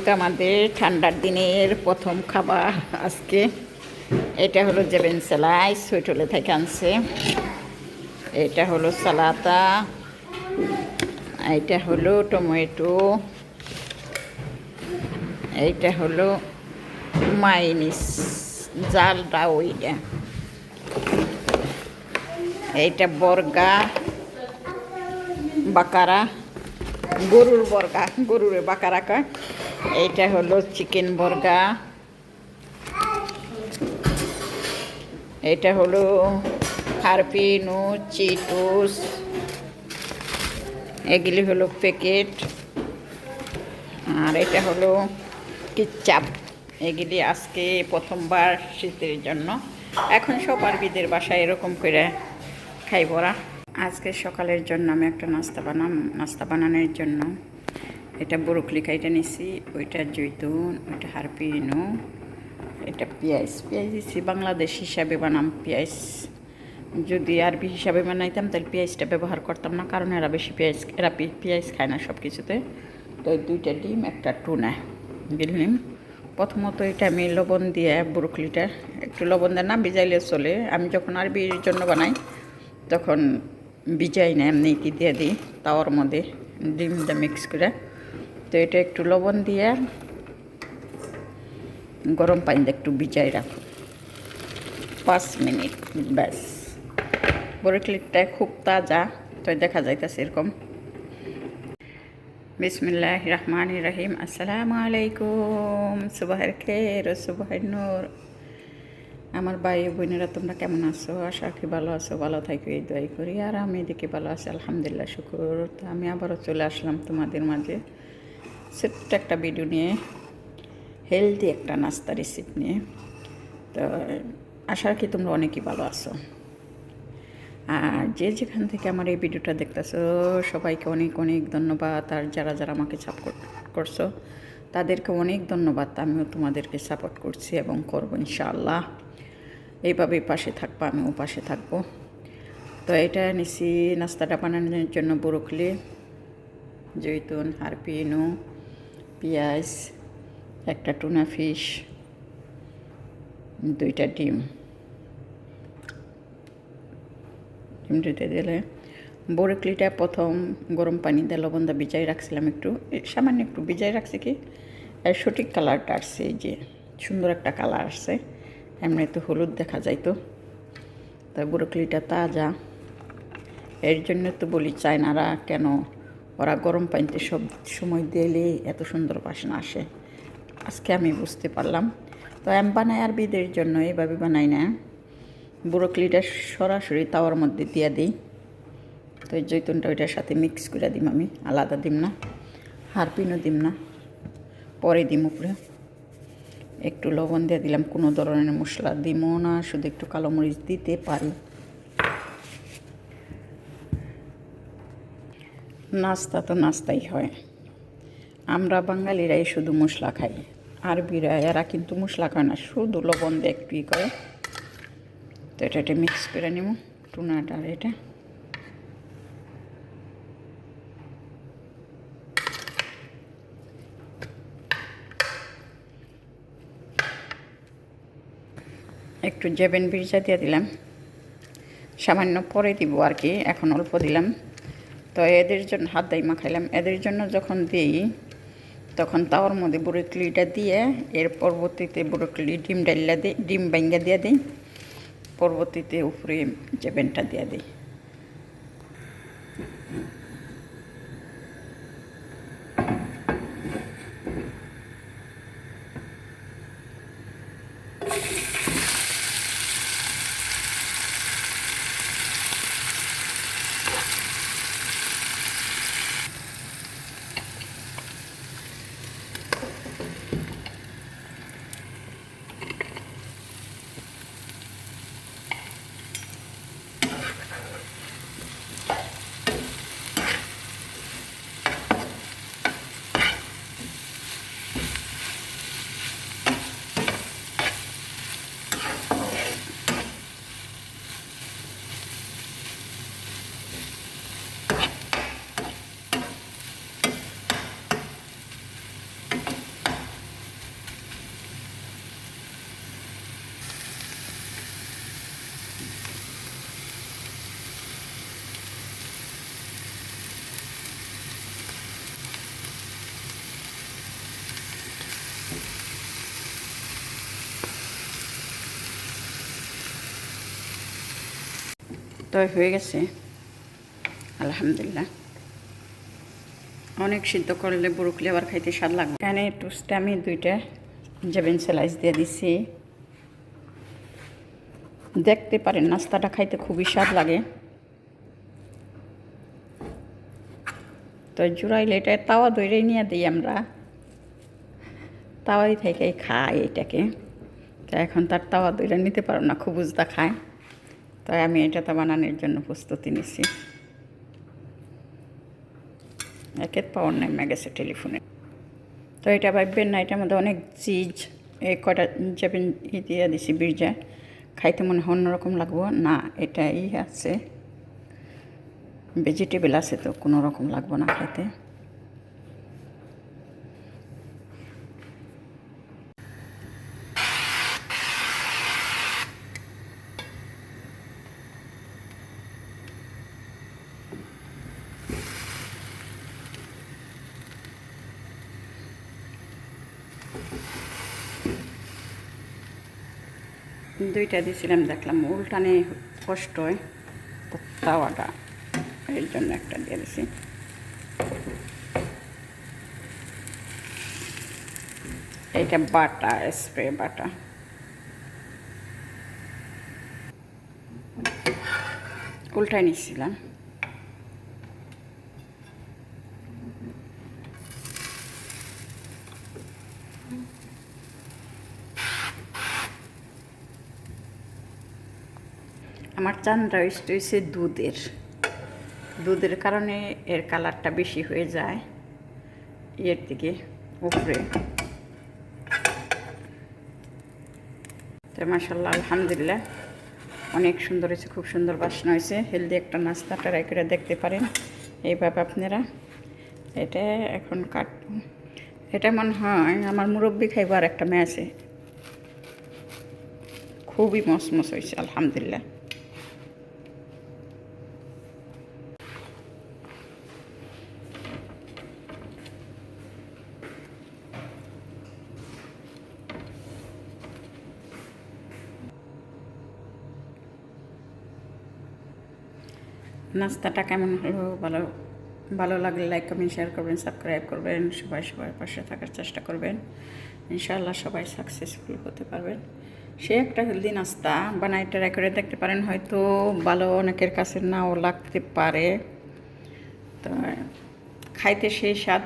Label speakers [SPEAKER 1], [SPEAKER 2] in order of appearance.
[SPEAKER 1] তো আমাদের ঠান্ডার দিনের প্রথম খাবার আজকে। এটা হলো জেবেন সেলাই সুইটলে থেকে আনছে। এটা হলো সালাতা, এটা হলো টমেটো, এইটা হলো মাইনিস জালটা ওইটা, এইটা বর্গা বাকারা, গরুর বর্গা, গরুর বাকারা কয়। এইটা হলো চিকেন বর্গা, এটা হলো হারপিনো চিটোস, এগুলি হলো প্যাকেট। আর এটা হলো কিচ্চাপ। এগুলি আজকে প্রথমবার শীতের জন্য। এখন সব আরবিদের বাসায় এরকম করে খাইবরা। আজকে সকালের জন্য আমি একটা নাস্তা বানানোর জন্য এটা ব্রোকলি খাইটা নিছি, ওইটা জৈতুন, ওইটা হারপিনো, এটা পেঁয়াজ দিচ্ছি। বাংলাদেশ হিসাবে বানাম পেঁয়াজ, যদি আরবি হিসাবে বানাইতাম তাহলে পেঁয়াজটা ব্যবহার করতাম না, কারণ এরা বেশি এরা পেঁয়াজ খায় না সব কিছুতে। তো দুইটা ডিম, একটা টুনা দিলাম। প্রথমত এটা আমি লবণ দিয়ে ব্রোকলিটা একটু লবণ দিয়ে না ভিজাইলে চলে। আমি যখন আরবির জন্য বানাই তখন ভিজাই না, এমনি কি দিয়ে দিই তাওয়ার মধ্যে ডিমটা মিক্স করে। তো এটা একটু লবণ দিয়ে গরম পানিতে একটু ভিজাই রাখো 5 মিনিট, ব্যাস। ব্রোকলিটা খুব তাজা, তো দেখা যাইতেছে এরকম। বিসমিল্লাহ রহমান রহিম। আসসালামু আলাইকুম, সুবহার খের, সুবহার নূর। আমার ভাই বোনেরা তোমরা কেমন আছো? আশা করি ভালো আছো, ভালো থাকো এই দোয়াই করি। আর আমি এদিকে ভালো আছি, আলহামদুলিল্লাহ, শুকুর। তো আমি আবারও চলে আসলাম তোমাদের মাঝে ছোট্ট একটা ভিডিও নিয়ে, হেলদি একটা নাস্তা রেসিপি নিয়ে। তো আশা করি তোমরা অনেকই ভালো আছো। আর যে যেখান থেকে আমার এই ভিডিওটা দেখতেছো সবাইকে অনেক অনেক ধন্যবাদ। আর যারা যারা আমাকে সাপোর্ট করছো তাদেরকে অনেক ধন্যবাদ। আমিও তোমাদেরকে সাপোর্ট করছি এবং করবো ইনশাআল্লাহ। এইভাবেই পাশে থাকবো, আমিও পাশে থাকবো। তো এটা নিছি নাস্তাটা বানানোর জন্য ব্রোকলি, জৈতুন, হারপিনো, পেঁয়াজ, একটা টুনা ফিশ, দুইটা ডিম দিতে দিলে ব্রোকলিটা প্রথম গরম পানি দিয়ে লবণ দিয়ে ভিজাই রাখছিলাম, একটু সামান্য একটু ভিজাই রাখছি কি সঠিক কালারটা আসছে, এই যে সুন্দর একটা কালার আসছে। এমনি তো হলুদ দেখা যাইতো। তাই ব্রোকলিটা তাজা, এর জন্য তো বলি চায়নারা কেন ওরা গরম পানিতে সব সময় দিলে এত সুন্দর বাসনা আসে। আজকে আমি বুঝতে পারলাম। তো আমি বানাই আরবিদের জন্য, এইভাবে বানাই না। ব্রোকলিটা সরাসরি তাওয়ার মধ্যে দিয়ে দিই। তো এই জৈতুনটা ওইটার সাথে মিক্স করে দিম, আমি আলাদা দিম না, হারপিনও দিম না, পরে দিম উপরে। একটু লবণ দিয়ে দিলাম, কোনো ধরনের মশলা দিমও না, শুধু একটু কালো মরিচ দিতে পারি। নাস্তা তো নাস্তাই হয়, আমরা বাঙালিরাই শুধু মশলা খাই। আরবিরা এরা কিন্তু মশলা খায় না, শুধু লবণ দিয়ে একটু করে। তো এটা মিক্স করে নিব টুনাটা। আর এটা একটু জেবেন বিরজা দিয়ে দিলাম, সামান্য পরে দিব আর কি, এখন অল্প দিলাম। তো এদের জন্য হাত দাই মাখাইলাম। এদের জন্য যখন দিই তখন তাওয়ার মধ্যে ব্রোকলিটা দিয়ে এর পরবর্তীতে ব্রোকলি ডিম ডাইলা দিই, ডিম ব্যাঙ্গা দিয়ে দিই, পরবর্তীতে উপরে জেবেনটা দিয়ে দিই। তো হয়ে গেছে আলহামদুলিল্লাহ। অনেক সিদ্ধ করলে ব্রুকলি আবার খাইতে স্বাদ লাগবে। এখানে টোস্টে আমি 2টা জেবিন স্লাইস দিয়ে দিছি। দেখতে পারেন নাস্তাটা খাইতে খুবই স্বাদ লাগে। তো জুড়াইলে এটা তাওয়া দইরেই নিয়ে দিই আমরা, তাওয়াই থেকে খাই এটাকে। তো এখন তার তাওয়া দইরা নিতে পারো না, খুব উজদা খায়। তাই আমি এটাতে বানানোর জন্য প্রস্তুতি নিছি। একের পাওয়ার নেমে গেছে টেলিফোনে। তো এটা ভাববেন না এটার মধ্যে অনেক চিজ, এই কয়টা যাবেন দিয়ে দিছি বিরজা, খাইতে মনে হয় অন্যরকম লাগবো না। এটা আছে ভেজিটেবল আছে, তো কোনো রকম লাগবো না খাইতে। দুইটা দিয়েছিলাম, দেখলাম উল্টানে কষ্ট হয়, তো তাওয়াটা এর জন্য একটা দিয়ে দিছি। এইটা বাটা, স্প্রে বাটা। উল্টায় নিচ্ছিলাম। আমার চানটা হয়েছে দুধের কারণে এর কালারটা বেশি হয়ে যায় এর দিকে উপরে। তো মাশাআল্লাহ আলহামদুলিল্লাহ অনেক সুন্দর হয়েছে, খুব সুন্দর বাসনা হয়েছে। হেলদি একটা নাস্তা ট্রাই করে দেখতে পারেন এইভাবে আপনারা। এটা এখন কাটবো। এটা মনে হয় আমার মুরব্বি খাইব, আর একটা মেয়ে আছে। খুবই মসমস হয়েছে আলহামদুলিল্লাহ। নাস্তাটা কেমন হলো, ভালো লাগলে লাইক কমেন্ট শেয়ার করবেন, সাবস্ক্রাইব করবেন। সবার পাশে থাকার চেষ্টা করবেন। ইনশাআল্লাহ সবাই সাকসেসফুল হতে পারবেন। সে একটা হেলদি নাস্তা বানাই ট্রাই করে দেখতে পারেন, হয়তো ভালো অনেকের কাছে নাও লাগতে পারে, তো খাইতে সেই স্বাদ।